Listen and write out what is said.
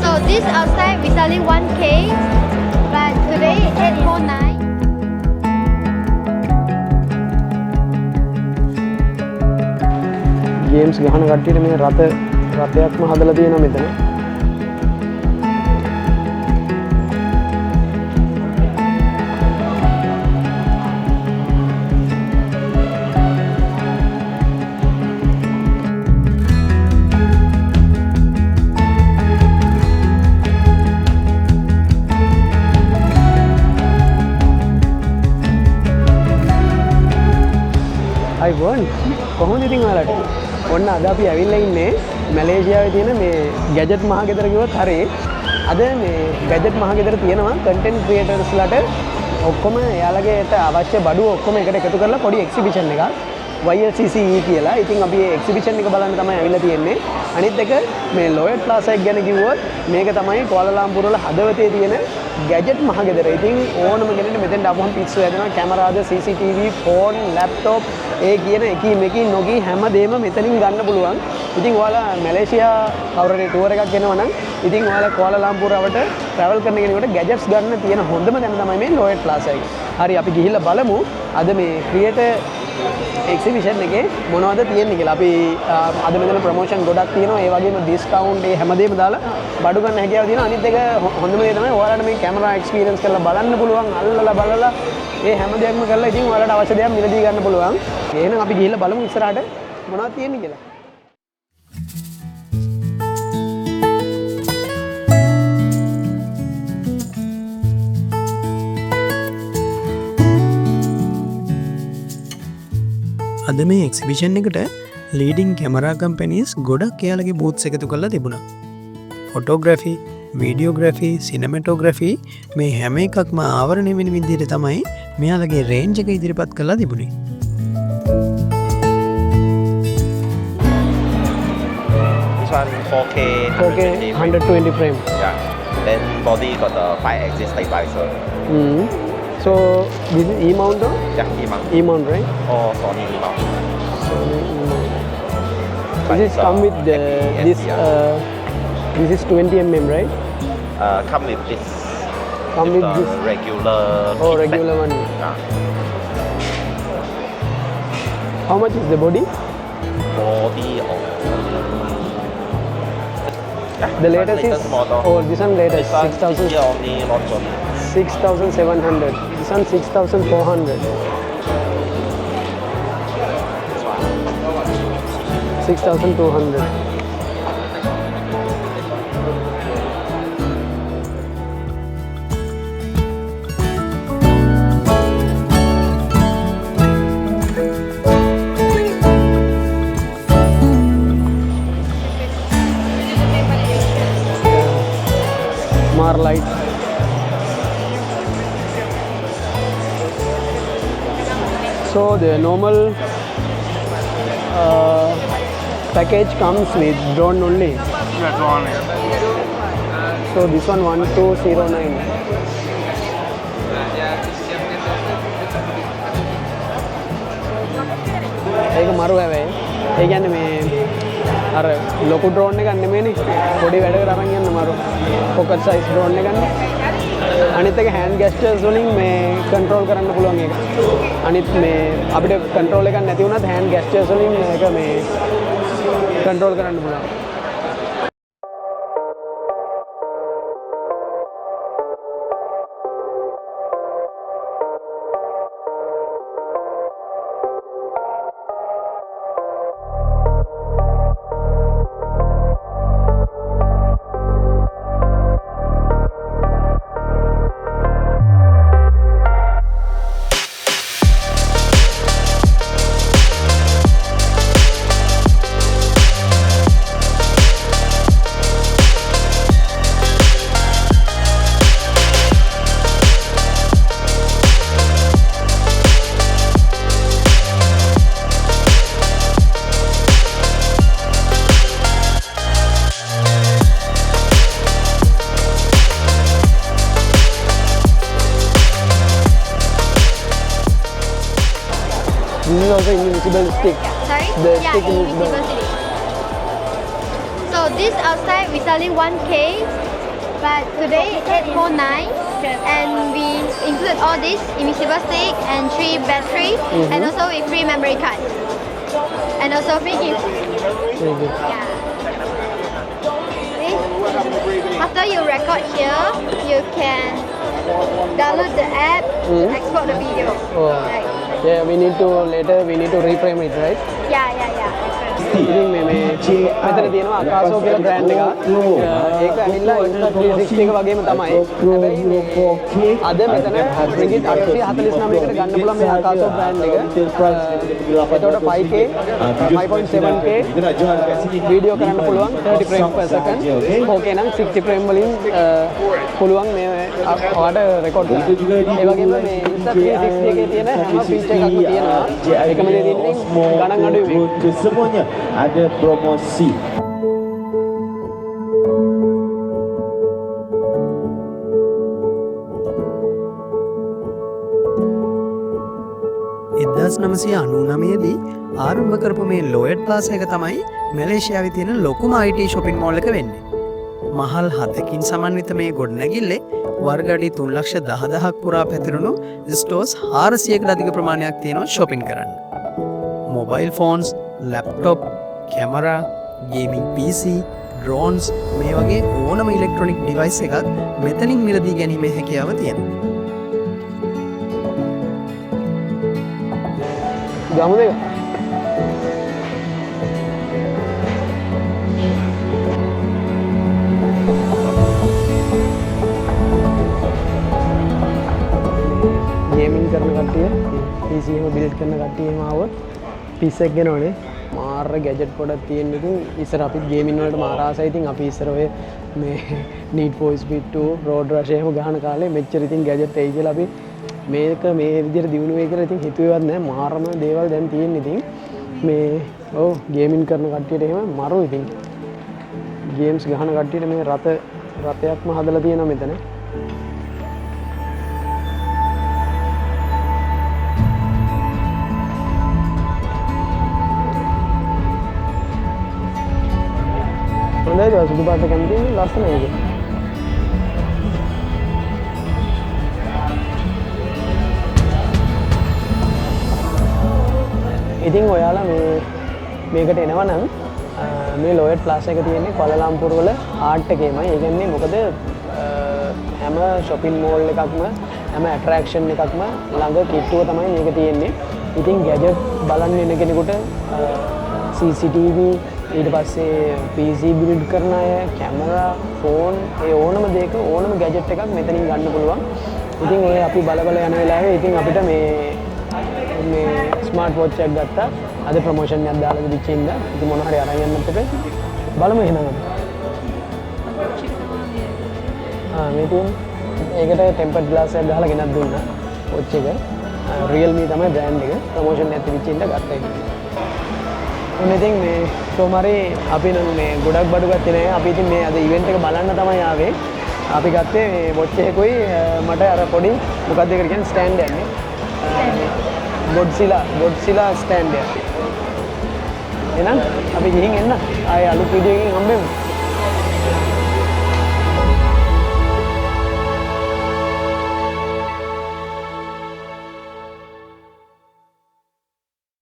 So this outside we selling 1K, but today 849. Games ගහන කට්ටියට මේ රථයක්ම හදලා තියෙනවා මෙතන. අයිබෝන් කොහොමද ඉතින් ඔයාලට? ඔන්න අද අපි ඇවිල්ලා ඉන්නේ මැලේසියාවේ තියෙන මේ ගැජට් මහගෙදර කිව්වොත් හරි. අද මේ ගැජට් මහගෙදර තියෙනවා කන්ටෙන්ට් ක්‍රියේටර්ස්ලාට ඔක්කොම එයාලගේට අවශ්‍ය බඩුව ඔක්කොම එකට එකතු කරලා පොඩි එක්සිබිෂන් එකක් YLCCE කියලා. ඉතින් අපි මේ එක්සිබිෂන් එක බලන්න තමයි ඇවිල්ලා තියෙන්නේ. අනිත් එක මේ ලොයඩ් ප්ලාසා එක ගැන කිව්වොත් මේක තමයි කුවාලාලම්පුර වල හදවතේ තියෙන ගැජට් මහගෙදර. ඉතින් ඕනම කෙනෙක්ට මෙතෙන්ට ආපුවම පිස්සු හැදෙනවා. කැමරාද, CCTV, ෆෝන්, ලැප්ටොප් ඒ කියන එකින් නොගී හැමදේම මෙතනින් ගන්න පුළුවන්. ඉතින් ඔයාලා මැලේසියා කවුරුරේ ටුවර් එකක් එනවා නම් ඉතින් ඔයාලා කුවාලාලම්පුර රවට ට්‍රැවල් කරන කෙනෙකුට ගැජට්ස් ගන්න තියෙන හොඳම තැන තමයි මේ ලොයඩ් ප්ලාසා එක. හරි අපි ගිහිල්ලා බලමු අද මේ ක්‍රියේටර් එක්සිබිෂන් එකේ මොනවද තියෙන්නේ කියලා. අපි අද මෙතන ප්‍රොමෝෂන් ගොඩක් තියෙනවා. ඒ වගේම ඩිස්කවුන්ට් ඒ හැමදේම දාලා බඩු ගන්න හැකියාව තියෙනවා. අනිත් එක හොඳම දේ තමයි ඔයාලට මේ කැමරා එක්ස්පීරියන්ස් කරලා බලන්න පුළුවන්. අල්ලලා බලලා ඒ හැම දෙයක්ම කරලා ඉතින් ඔයාලට අවශ්‍ය දේවල් මිලදී ගන්න පුළුවන්. එහෙනම් අපි ගිහිල්ලා බලමු ඉස්සරහට මොනවද තියෙන්නේ කියලා. අද මේ එක්සිබිෂන් එකට ලීඩිං කැමරා කම්පැනිස් ගොඩක් එයාලගේ බූත්ස් එකතු කරලා තිබුණා. ෆොටෝග්‍රැෆි, වීඩියෝග්‍රැෆි, සිනමැටෝග්‍රැෆි මේ හැම එකක්ම ආවරණය වෙන විදිහට තමයි මෙයාලගේ රේන්ජ් එක ඉදිරිපත් කරලා තිබුණේ. This one 4K 4K 120 frame. Yeah. Then body got the 5-axis stabilizer. So this is E-mount or? Yeah, E-mount. E-mount, right? Or Sony E-mount. This is come with the this is 20 mm, right? Come with this. Come with the this. regular. Oh, kit regular set. one. Yeah. How much is the body? Body or yeah, The latest is model. oh, this one latest This one 6,000 this year only launch only. 6,700. This one 6,400. 6,200. Marlite. So the normal package comes with drone only. Yeah, drone. So this one 1209. ඒක මරු හැබැයි. ඒ කියන්නේ මේ අර ලොකු drone එකක් නෙමෙයිනේ. පොඩි වැඩකට අරන් යන්න මරු. පොකට් සයිස් ඩ්‍රෝන් එකක් නේ. අනිත් එක හෑන්ඩ් ගැස්චර්ස් වලින් මේ කන්ට්‍රෝල් කරන්න පුළුවන් එක. අනිත් මේ අපිට කන්ට්‍රෝල් එකක් නැති වුණත් හෑන්ඩ් ගැස්චර්ස් වලින් මේක මේ කන්ට්‍රෝල් කරන්න පුළුවන්. This is also invisible stick. Sorry? The Yeah, stick invisible invisible. stick. So this outside we selling 1K, but today 849, and we include all this invisible stick and 3 battery, and also with free memory card, and also free gift. Yeah. After you record here, you can download the app to export the video. Oh. Right. Yeah, we need to reframe it, right? Yeah. ඉතින් මේ මෙතන තියෙනවා අකාසෝ කියලා brand එකක්. ඒක ඇවිල්ලා Insta360 එක වගේම තමයි. හැබැයි අද මෙතන රිගිට් 849කට ගන්න පුළුවන් මේ අකාසෝ බ්‍රෑන්ඩ් එක. එතකොට 5K 5.7K වීඩියෝ කරන්න පුළුවන් 30 frames per second. 4K නම් 60 frame වලින් පුළුවන් මේ ඔයාලට රෙකෝඩ් කරන්න. ඒ වගේම මේ Insta360 එකේ තියෙන හැම ෆීචර් එකක්ම තියෙනවා. ඒකම දේ තියෙන්නේ ගණන් අඩුයි මේක. Semuanya ada promosi. එදස් නමසය අනුනමයේදී ආරම්භ කරපු මේ ලෝයට් පාස එක තමයි මැලේෂයාව තියෙන ලොකුම IT ශොපින් මෝල් එක වෙන්නේ. මහල් 7කින් සමන්විත මේ ගොඩනැගිල්ලේ වර්ගඩි 3,10,000ක් පුරා පැතිරුණු ස්ටෝස් 400කට අධික ප්‍රමාණයක් තියෙනවා ශොපින් කරන්න. Mobile phones, laptop, camera, gaming PC, drones මේ වගේ ඕනම ඉලෙක්ට්‍රොනික් ඩිවයිස් එකක් මෙතනින් මිලදී ගැනීමේ හැකියාව තියෙනවා. ගමුද? ගේමින් කරන කට්ටිය PC එකම බිල්ඩ් කරන කට්ටිය එහෙම ආවොත් PC එක ගෙනවනේ මාර ගැජට් පොඩක් තියෙන ඉතින් ඉස්සර අපි ගේමින් වලට මාර ආසයි. ඉතින් අපි ඉස්සර ඔය මේ Need for Speed 2 Road Rush එහෙම ගහන කාලේ මෙච්චර ඉතින් ගැජට් එයි කියලා අපි මේක මේ විදිහට දිනු වෙයි කියලා ඉතින් හිතුවේවත් නැහැ. මාරම දේවල් දැන් තියෙන ඉතින් මේ ඔව් ගේමින් කරන කට්ටියට එහෙම මරු ඉතින් ගේම්ස් ගහන කට්ටියට මේ රතයක්ම හදලා තියෙනවා මෙතන. හොඳයිද සුදු පාට කැමති ලස්සනයි ඒක. ඉතින් ඔයාලා මේකට එනවා නම් මේ ලෝයට් ප්ලාසා එක තියෙන්නේ කොලාලම්පුර වල ආර්ට් එකේමයි. ඒ කියන්නේ මොකද හැම shopping mall එකක්ම හැම attraction එකක්ම ළඟ කිට්ටුව තමයි මේක තියෙන්නේ. ඉතින් gadget බලන්න එන කෙනෙකුට CCTV ඊට පස්සේ PC build කරන අය කැමරා ෆෝන් ඒ ඕනම දෙයක ඕනම gadget එකක් මෙතනින් ගන්න පුළුවන්. ඉතින් ඔය අපි බල යන වෙලාවේ ඉතින් අපිට මේ ස්මාර්ට් වොච් එකක් ගත්තා. අද ප්‍රොමෝෂන් එකක් දාලා දිච්ච ඉඳලා ඉතින් මොන හරි අරන් යන්නත් එක බලමු එහෙනම් අපි. මේ තියෙන්නේ ඒකට ටෙම්පර්ඩ් ග්ලාස් එකක් ගහලා ගෙනත් දුන්නා වොච් එක. Realme තමයි බ්‍රෑන්ඩ් එක. ප්‍රොමෝෂන් එකක් තිබිච්ච ඉඳලා ගත්තා ඒක. ඔන්න ඉතින් මේ සෝමාරේ අපි නම් මේ ගොඩක් බඩු ගත්තේ නැහැ. අපි ඉතින් මේ අද ඉවෙන්ට් එක බලන්න තමයි ආවේ. අපි ගත්තේ මේ වොච් එකකුයි මට අර පොඩි මොකක්ද ඒකට කියන්නේ ස්ටෑන්ඩ් එකක් නේ. Godzilla ස්ටෑන්ඩ් එක. එහෙනම් අපි ගිහින් එන්න. ආයේ අලුත් වීඩියෝ එකකින් හම්බෙමු.